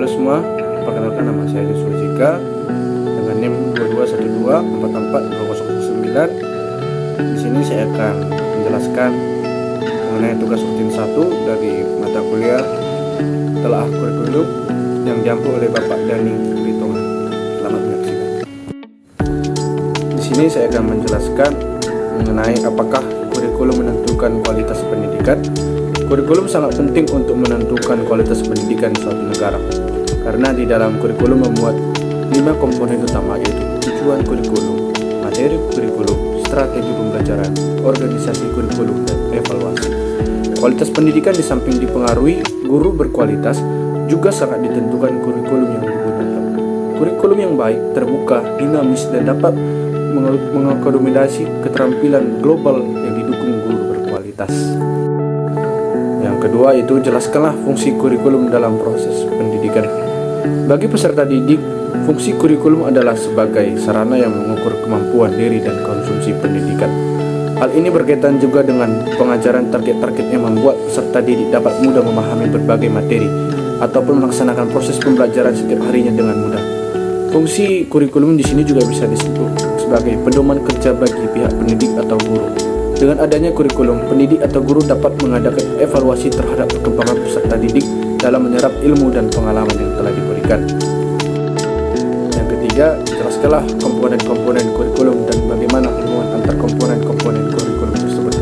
semua, perkenalkan nama saya Joshua Jika dengan NIM 2212442009. Di sini saya akan menjelaskan mengenai tugas rutin 1 dari mata kuliah Telaah Kurikulum yang diampu oleh Bapak Dani Ritonga. Selamat menyaksikan. Di sini saya akan menjelaskan mengenai apakah kurikulum menentukan kualitas pendidikan. Kurikulum sangat penting untuk menentukan kualitas pendidikan suatu negara, karena di dalam kurikulum memuat 5 komponen utama, yaitu tujuan kurikulum, materi kurikulum, strategi pembelajaran, organisasi kurikulum, dan evaluasi. Kualitas pendidikan di samping dipengaruhi guru berkualitas, juga sangat ditentukan kurikulum yang digunakan. Kurikulum yang baik, terbuka, dinamis, dan dapat mengakomodasi keterampilan global yang didukung guru berkualitas. Yang kedua itu jelaskanlah fungsi kurikulum dalam proses pendidikan. Bagi peserta didik, fungsi kurikulum adalah sebagai sarana yang mengukur kemampuan diri dan konsumsi pendidikan. Hal ini berkaitan juga dengan pengajaran target-target yang membuat peserta didik dapat mudah memahami berbagai materi ataupun melaksanakan proses pembelajaran setiap harinya dengan mudah. Fungsi kurikulum di sini juga bisa disebut sebagai pedoman kerja bagi pihak pendidik atau guru. Dengan adanya kurikulum, pendidik atau guru dapat mengadakan evaluasi terhadap perkembangan peserta didik dalam menyerap ilmu dan pengalaman yang telah diberikan. Yang ketiga, jelaskanlah komponen-komponen kurikulum dan bagaimana hubungan antar komponen-komponen kurikulum tersebut.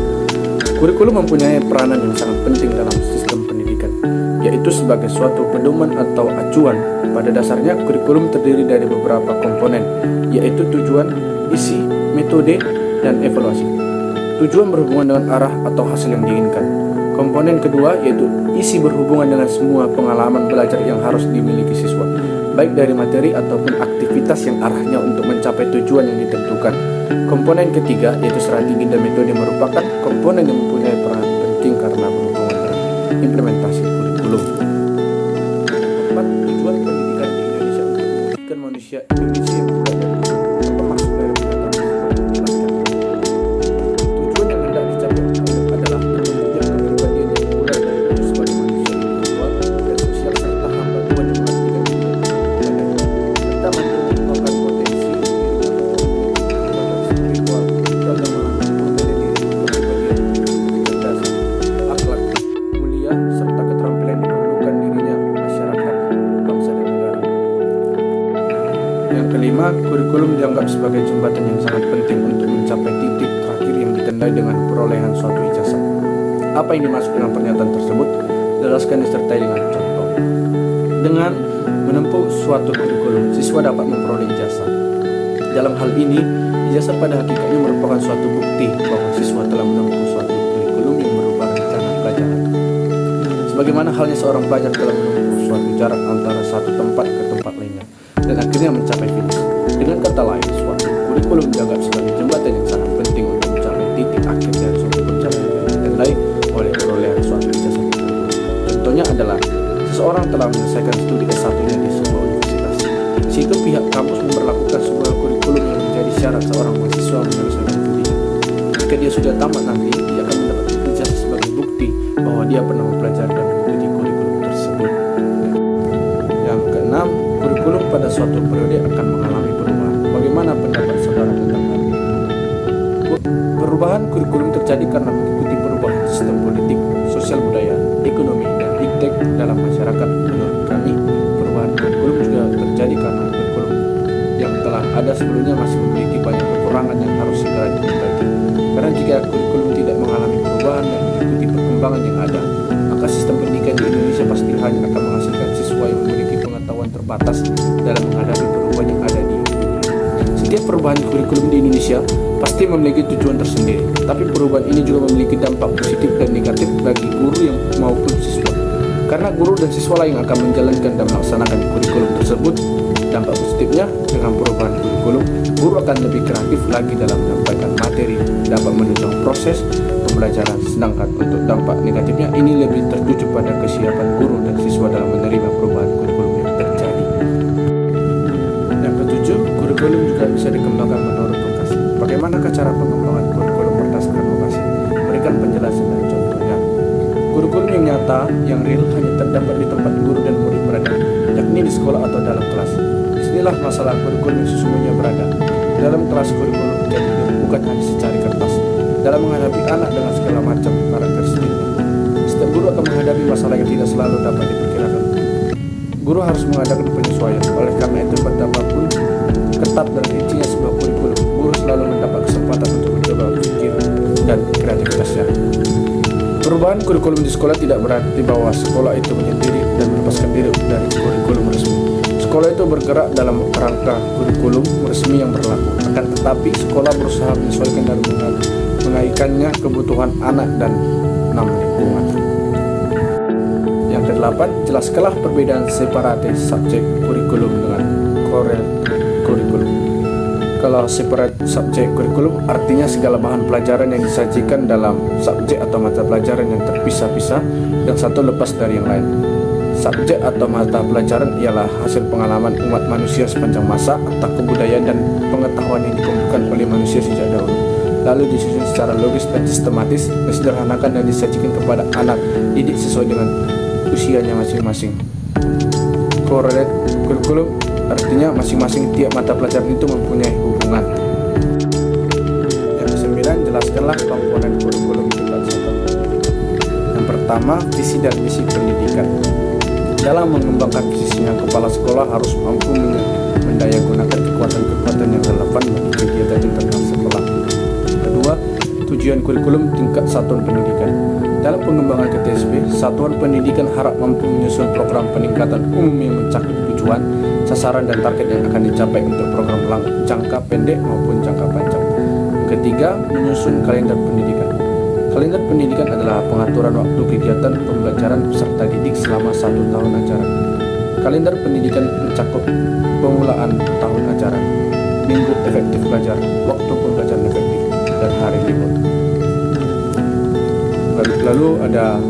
Kurikulum mempunyai peranan yang sangat penting dalam sistem pendidikan, yaitu sebagai suatu pedoman atau acuan. Pada dasarnya, kurikulum terdiri dari beberapa komponen, yaitu tujuan, isi, metode, dan evaluasi. Tujuan berhubungan dengan arah atau hasil yang diinginkan. Komponen kedua yaitu isi berhubungan dengan semua pengalaman belajar yang harus dimiliki siswa, baik dari materi ataupun aktivitas yang arahnya untuk mencapai tujuan yang ditentukan. Komponen ketiga yaitu strategi dan metode merupakan komponen yang mempunyai peran penting karena berhubungan dengan implementasi kurikulum. Keempat, tujuan pendidikan di Indonesia untuk mewujudkan manusia Indonesia yang belajar. Apa maksud dari pernyataan tersebut? Jelaskan. Tujuan yang hendak dicapai adalah terwujudnya kepribadian yang mulai dari diri sebagai manusia individual dan sosial serta hamba Tuhan yang mengabdikan diri kepadanya, serta mampu mengembangkan potensi diri spiritual, keagamaan, mengenai diri, kepribadian, kecerdasan, akhlak, mulia, serta keterampilan yang diperlukan dirinya, masyarakat, bangsa dan negara. Yang kelima, kurikulum dianggap sebagai jembatan yang sangat penting untuk mencapai titik terakhir yang ditandai dengan perolehan suatu ijazah. Apa yang dimaksud dengan pernyataan tersebut? Jelaskan disertai dengan contoh. Dengan menempuh suatu kurikulum, siswa dapat memperoleh ijazah. Dalam hal ini, ijazah pada hakikatnya merupakan suatu bukti bahwa siswa telah menempuh suatu kurikulum yang berupa rencana pelajaran. Sebagaimana halnya seorang pelajar telah menempuh suatu jarak antara satu tempat ke tempat lainnya dan akhirnya mencapai finish. Dengan kata lain, suatu kurikulum dianggap sebagai jembatan yang sangat penting untuk mencapai titik akhir dari suatu perjalanan yang ditandai oleh perolehan suatu ijazah tertentu. Contohnya adalah seseorang telah menyelesaikan studi S1-nya di sebuah universitas. Di situ pihak kampus memperlakukan sebuah kurikulum yang menjadi syarat seorang mahasiswa menyelesaikan studinya. Jika dia sudah tamat nanti, dia akan mendapat ijazah sebagai bukti bahwa dia pernah mempelajari dan mengikuti kurikulum tersebut. Yang keenam, kurikulum pada suatu periode akan mengalami perubahan. Bagaimana pendapat saudara tentang hal ini? Perubahan kurikulum terjadi karena mengikuti perubahan sistem politik, sosial budaya, ekonomi, dan iptek dalam masyarakat. Menurut kami, perubahan kurikulum juga terjadi karena kurikulum yang telah ada sebelumnya masih memiliki banyak kekurangan yang harus segera diperbaiki. Karena jika kurikulum tidak mengalami perubahan dan mengikuti perkembangan yang ada, maka sistem pendidikan di Indonesia pasti hanya akan menghasilkan siswa yang memiliki pengetahuan terbatas dalam menghadapi perubahan yang ada di dunia. Setiap perubahan kurikulum di Indonesia pasti memiliki tujuan tersendiri, tapi perubahan ini juga memiliki dampak positif dan negatif bagi guru yang maupun siswa. Karena guru dan siswa lain akan menjalankan dan melaksanakan kurikulum tersebut. Dampak positifnya, dengan perubahan kurikulum, guru akan lebih kreatif lagi dalam menyampaikan materi, dapat menunjang proses pembelajaran. Sedangkan untuk dampak negatifnya, ini lebih tertuju pada kesiapan guru dan siswa dalam menerima perubahan kurikulum yang terjadi. Yang ketujuh, kurikulum juga bisa dikembangkan menurut lokasi. Bagaimanakah cara pengembangan kurikulum berdasarkan lokasi? Berikan penjelasan dan contohnya. Kurikulum yang nyata, yang real hanya terdapat di tempat guru dan murid berada, yakni di sekolah atau dalam kelas. Disinilah masalah kurikulum yang sesungguhnya berada. Dalam kelas kurikulum jadi bukan hanya secari kertas. Dalam menghadapi anak dengan segala macam karakteristiknya, setiap guru akan menghadapi masalah yang tidak selalu dapat diperkirakan. Guru harus mengadakan penyesuaian. Oleh karena itu, betapapun ketat dan rincinya sebuah kurikulum, guru selalu mendapat kesempatan untuk mencoba pikir dan kreativitasnya. Perubahan kurikulum di sekolah tidak berarti bahwa sekolah itu menyendiri dan melepaskan diri dari kurikulum resmi. Sekolah itu bergerak dalam kerangka kurikulum resmi yang berlaku. Akan tetapi, sekolah berusaha menyesuaikan dan mengaitkannya kebutuhan anak dan lingkungan. Yang kedelapan, jelaskanlah perbedaan separate subjek kurikulum dengan core kurikulum. Kalau separate subjek kurikulum artinya segala bahan pelajaran yang disajikan dalam subjek atau mata pelajaran yang terpisah-pisah, yang satu lepas dari yang lain. Subjek atau mata pelajaran ialah hasil pengalaman umat manusia sepanjang masa atau kebudayaan dan pengetahuan yang dikumpulkan oleh manusia sejak dahulu, lalu disusun secara logis dan sistematis, disederhanakan dan disajikan kepada anak didik sesuai dengan usianya masing-masing. Correlate kurikulum artinya masing-masing tiap mata pelajaran itu mempunyai hubungan. Yang kesembilan, jelaskanlah komponen kurikulum tingkat 1. Yang pertama, visi dan misi pendidikan. Dalam mengembangkan visinya, kepala sekolah harus mampu mendayagunakan kekuatan-kekuatan yang relevan bagi kegiatan internal sekolah. Kedua, tujuan kurikulum tingkat satuan pendidikan. Dalam pengembangan KTSP, satuan pendidikan harap mampu menyusun program peningkatan umum yang mencakup tujuan, sasaran dan target yang akan dicapai untuk program jangka pendek maupun jangka panjang. Ketiga, menyusun kalender pendidikan. Kalender pendidikan adalah pengaturan waktu kegiatan pembelajaran peserta didik selama 1 tahun ajaran. Kalender pendidikan mencakup pemulaan tahun ajaran, minggu efektif belajar, waktu pembelajaran efektif, dan hari libur. Lalu ada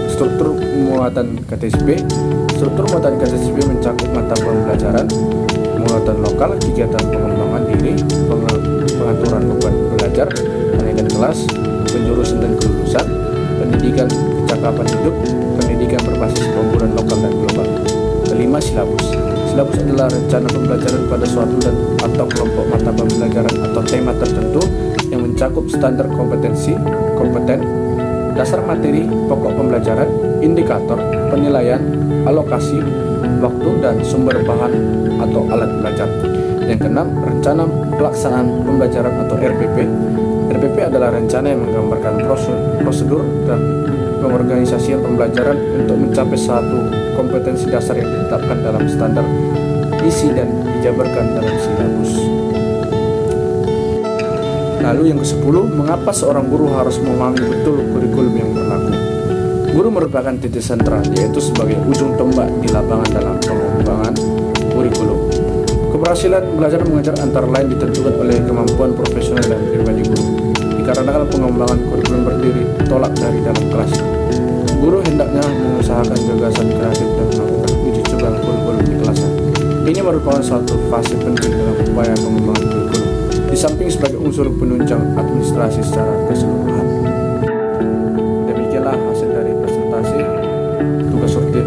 struktur muatan KTSP. Struktur muatan KTSP mencakup mata pembelajaran, muatan lokal, kegiatan pengembangan diri, pengaturan beban belajar, kenaikan kelas, penjurusan dan kelulusan, pendidikan kecakapan hidup, pendidikan berbasis pemburuan lokal dan global. Kelima, silabus. Silabus adalah rencana pembelajaran pada suatu dan atau kelompok mata pembelajaran atau tema tertentu yang mencakup standar kompetensi, dasar materi, pokok pembelajaran, indikator, penilaian, alokasi, waktu, dan sumber bahan atau alat belajar. Yang keenam, rencana pelaksanaan pembelajaran atau RPP. RPP adalah rencana yang menggambarkan prosedur dan pengorganisasian pembelajaran untuk mencapai satu kompetensi dasar yang ditetapkan dalam standar isi dan dijabarkan dalam silabus. Lalu yang ke-10, mengapa seorang guru harus memahami betul kurikulum yang berlaku? Guru merupakan titik sentral, yaitu sebagai ujung tombak di lapangan dalam pengembangan kurikulum. Keberhasilan belajar mengajar antara lain ditentukan oleh kemampuan profesional dan pribadi guru. Dikarenakan pengembangan kurikulum berdiri tolak dari dalam kelas, guru hendaknya mengusahakan gagasan kreatif dan melakukan uji coba kurikulum di kelasnya. Ini merupakan suatu fase penting dalam upaya pengembangan kurikulum, di samping sebagai unsur penunjang administrasi secara keseluruhan. Demikianlah hasil dari presentasi tugas rutin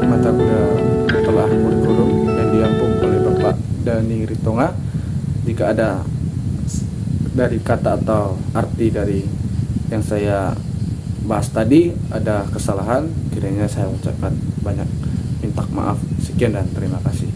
mata kuliah telah kurikulum yang diampung oleh Bapak Dani Ritonga. Jika ada dari kata atau arti dari yang saya bahas tadi ada kesalahan, kiranya saya ucapkan banyak minta maaf. Sekian dan terima kasih.